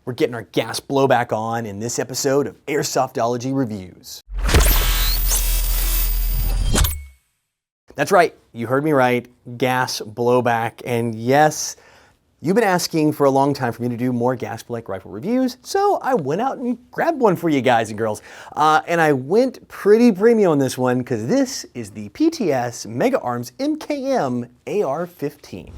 We're getting our gas blowback on in this episode of Airsoftology Reviews. That's right, you heard me right, gas blowback. And yes, you've been asking for a long time for me to do more gas blowback rifle reviews, so I went out and grabbed one for you guys and girls. And I went pretty premium on this one because this is the PTS Mega Arms MKM AR-15.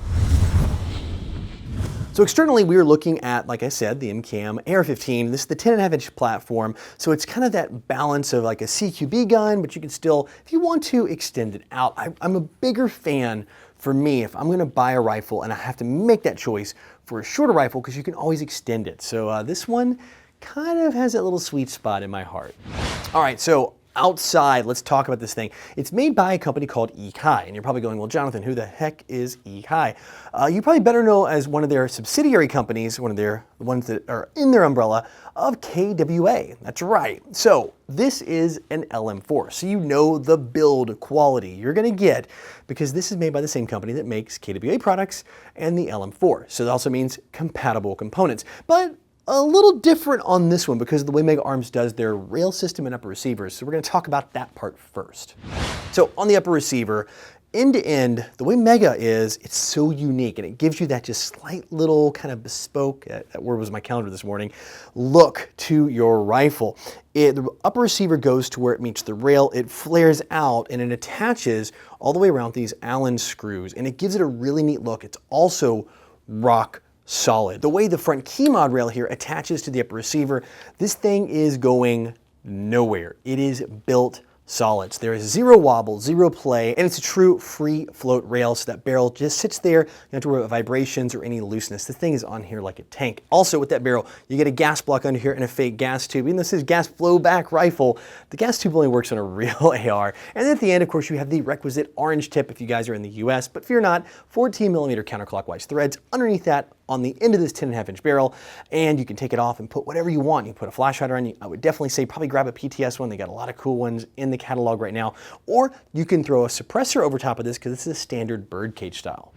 So externally, we were looking at, like I said, the MKM AR-15. This is the 10.5-inch platform, so it's kind of that balance of like a CQB gun, but you can still, if you want to, extend it out. I'm a bigger fan, for me, if I'm going to buy a rifle and I have to make that choice for a shorter rifle, because you can always extend it. So this one kind of has that little sweet spot in my heart. All right, so outside, let's talk about this thing. It's made by a company called EKAI, and you're probably going, well, Jonathan, who the heck is EKAI? You probably better know as one of their subsidiary companies, the ones that are in their umbrella of KWA. That's right. So this is an LM4, so you know the build quality you're going to get because this is made by the same company that makes KWA products and the LM4. So that also means compatible components. But a little different on this one because of the way Mega Arms does their rail system and upper receivers. So we're going to talk about that part first. So on the upper receiver, end to end, the way Mega is, it's so unique and it gives you that just slight little kind of bespoke, that word was my calendar this morning, look to your rifle. The upper receiver goes to where it meets the rail, it flares out and it attaches all the way around these Allen screws and it gives it a really neat look. It's also rock solid. The way the front key mod rail here attaches to the upper receiver, this thing is going nowhere. It is built solid. So there is zero wobble, zero play, and it's a true free float rail, so that barrel just sits there. You don't have to worry about vibrations or any looseness. The thing is on here like a tank. Also with that barrel, you get a gas block under here and a fake gas tube. Even though this is gas blowback rifle, the gas tube only works on a real AR. And then at the end, of course, you have the requisite orange tip if you guys are in the US, but fear not, 14mm counterclockwise threads underneath that on the end of this 10.5-inch barrel, and you can take it off and put whatever you want. You can put a flash hider on. I would definitely say probably grab a PTS one. They got a lot of cool ones in the catalog right now. Or you can throw a suppressor over top of this because this is a standard birdcage style.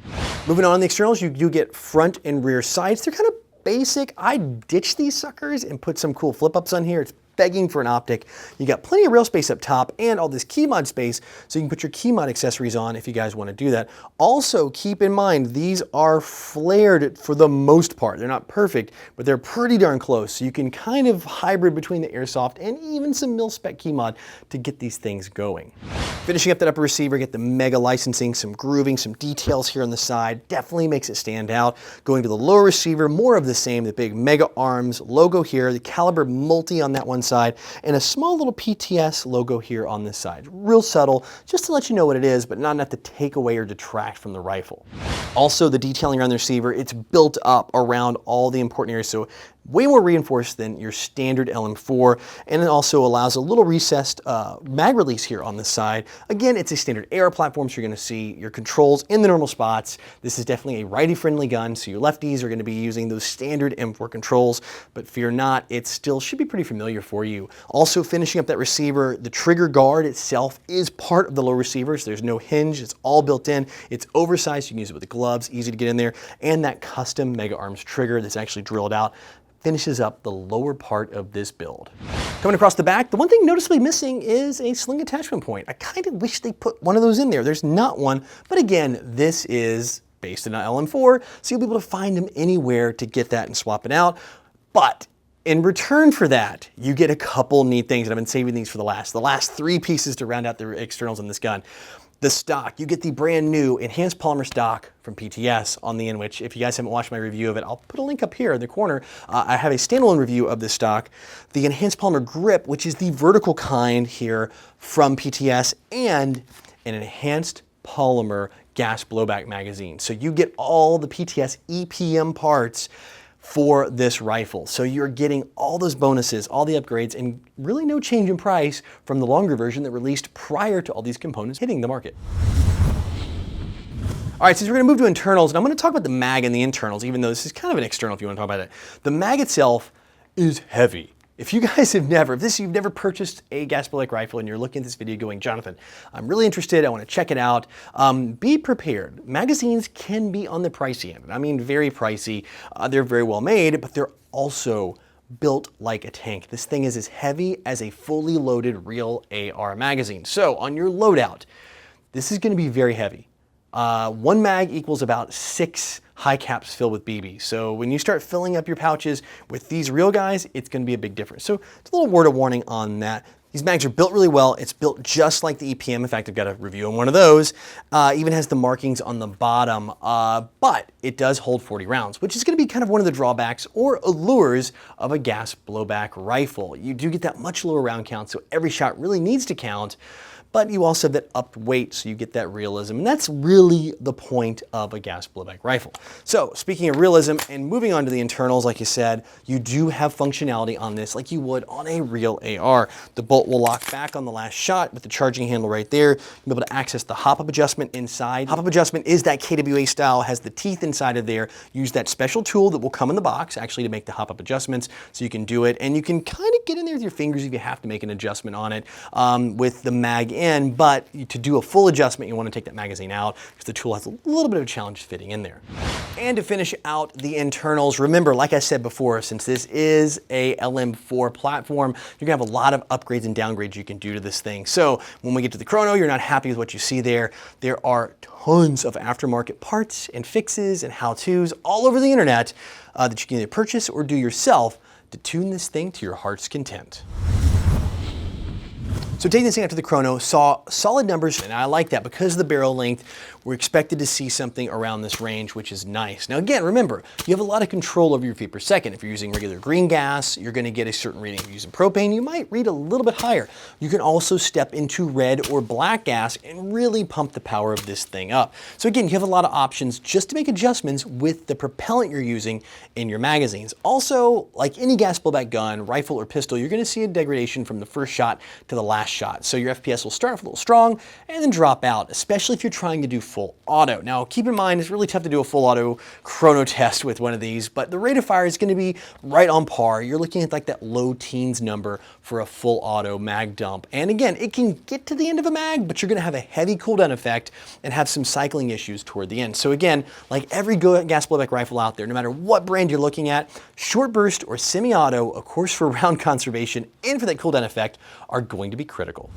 Moving on the externals, you do get front and rear sights. They're kind of basic. I ditched these suckers and put some cool flip-ups on here. It's begging for an optic. You got plenty of rail space up top and all this key mod space, so you can put your key mod accessories on if you guys want to do that. Also, keep in mind, these are flared for the most part. They're not perfect, but they're pretty darn close, so you can kind of hybrid between the Airsoft and even some mil-spec key mod to get these things going. Finishing up that upper receiver, get the Mega licensing, some grooving, some details here on the side. Definitely makes it stand out. Going to the lower receiver, more of the same, the big Mega Arms logo here, the caliber multi on that one side, and a small little PTS logo here on this side. Real subtle, just to let you know what it is, but not enough to take away or detract from the rifle. Also, the detailing around the receiver, it's built up around all the important areas, so way more reinforced than your standard LM4, and it also allows a little recessed mag release here on the side. Again, it's a standard AR platform, so you're going to see your controls in the normal spots. This is definitely a righty-friendly gun, so your lefties are going to be using those standard M4 controls, but fear not, it still should be pretty familiar for you. Also, finishing up that receiver, the trigger guard itself is part of the low receiver, so there's no hinge, it's all built in. It's oversized, you can use it with the gloves, easy to get in there, and that custom Mega Arms trigger that's actually drilled out finishes up the lower part of this build. Coming across the back, the one thing noticeably missing is a sling attachment point. I kind of wish they put one of those in there. There's not one, but again, this is based on an LM4, so you'll be able to find them anywhere to get that and swap it out. But in return for that, you get a couple neat things, and I've been saving these for the last three pieces to round out the externals on this gun. The stock, you get the brand new enhanced polymer stock from PTS on the end, which if you guys haven't watched my review of it, I'll put a link up here in the corner. I have a standalone review of this stock. The enhanced polymer grip, which is the vertical kind here from PTS, and an enhanced polymer gas blowback magazine. So you get all the PTS EPM parts for this rifle. So you're getting all those bonuses, all the upgrades, and really no change in price from the longer version that released prior to all these components hitting the market. All right, since we're gonna move to internals, and I'm gonna talk about the mag and the internals, even though this is kind of an external if you wanna talk about it. The mag itself is heavy. If you guys have never, you've never purchased a gas blowback rifle and you're looking at this video going, Jonathan, I'm really interested, I want to check it out, be prepared. Magazines can be on the pricey end. I mean, very pricey. They're very well made, but they're also built like a tank. This thing is as heavy as a fully loaded real AR magazine. So on your loadout, this is going to be very heavy. One mag equals about 6 high caps filled with BB. So when you start filling up your pouches with these real guys, it's going to be a big difference. So it's a little word of warning on that. These mags are built really well. It's built just like the EPM. In fact, I've got a review on one of those. Even has the markings on the bottom, but it does hold 40 rounds, which is going to be kind of one of the drawbacks or allures of a gas blowback rifle. You do get that much lower round count, so every shot really needs to count. But you also have that upped weight, so you get that realism. And that's really the point of a gas blowback rifle. So speaking of realism and moving on to the internals, like you said, you do have functionality on this like you would on a real AR. The bolt will lock back on the last shot with the charging handle right there. You'll be able to access the hop-up adjustment inside. Hop-up adjustment is that KWA style, has the teeth inside of there. Use that special tool that will come in the box actually to make the hop-up adjustments, so you can do it. And you can kind of get in there with your fingers if you have to make an adjustment on it with the mag in. But to do a full adjustment, you want to take that magazine out because the tool has a little bit of a challenge fitting in there. And to finish out the internals, remember, like I said before, since this is a LM4 platform, you're gonna have a lot of upgrades and downgrades you can do to this thing. So when we get to the chrono, you're not happy with what you see there. There are tons of aftermarket parts and fixes and how-tos all over the internet that you can either purchase or do yourself to tune this thing to your heart's content. So taking this thing out to the chrono, saw solid numbers, and I like that because of the barrel length. We're expected to see something around this range, which is nice. Now again, remember, you have a lot of control over your feet per second. If you're using regular green gas, you're gonna get a certain reading. If you're using propane, you might read a little bit higher. You can also step into red or black gas and really pump the power of this thing up. So again, you have a lot of options just to make adjustments with the propellant you're using in your magazines. Also, like any gas blowback gun, rifle, or pistol, you're gonna see a degradation from the first shot to the last shot. So your FPS will start off a little strong and then drop out, especially if you're trying to do full auto. Now keep in mind, it's really tough to do a full auto chrono test with one of these, but the rate of fire is going to be right on par. You're looking at like that low teens number for a full auto mag dump. And again, it can get to the end of a mag, but you're going to have a heavy cooldown effect and have some cycling issues toward the end. So again, like every gas blowback rifle out there, no matter what brand you're looking at, short burst or semi-auto, of course for round conservation and for that cooldown effect, are going to be critical.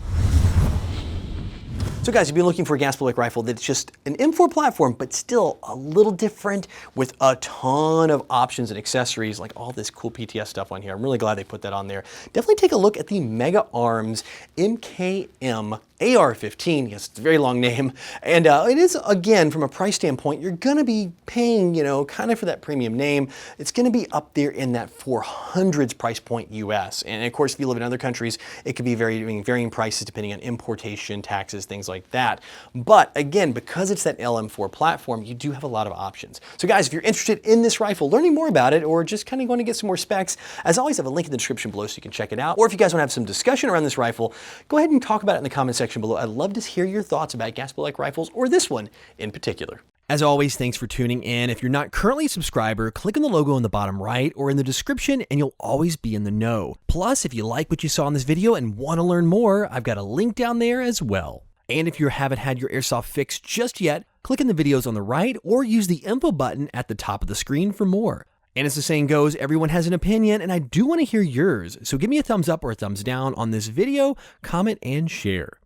So guys, if you're looking for a gas blowback rifle that's just an M4 platform, but still a little different with a ton of options and accessories, like all this cool PTS stuff on here, I'm really glad they put that on there. Definitely take a look at the Mega Arms MKM AR-15, yes, it's a very long name, and it is, again, from a price standpoint, you're gonna be paying, you know, kind of for that premium name. It's gonna be up there in that 400s price point US, and of course, if you live in other countries, it could be varying prices depending on importation, taxes, things like that. But again, because it's that LM4 platform, you do have a lot of options. So guys, if you're interested in this rifle, learning more about it, or just kind of going to get some more specs, as always, I have a link in the description below so you can check it out. Or if you guys want to have some discussion around this rifle, go ahead and talk about it in the comment section below. I'd love to hear your thoughts about gas blowback rifles, or this one in particular. As always, thanks for tuning in. If you're not currently a subscriber, click on the logo on the bottom right or in the description and you'll always be in the know. Plus, if you like what you saw in this video and want to learn more, I've got a link down there as well. And if you haven't had your airsoft fixed just yet, click in the videos on the right or use the info button at the top of the screen for more. And as the saying goes, everyone has an opinion, and I do want to hear yours. So give me a thumbs up or a thumbs down on this video, comment, and share.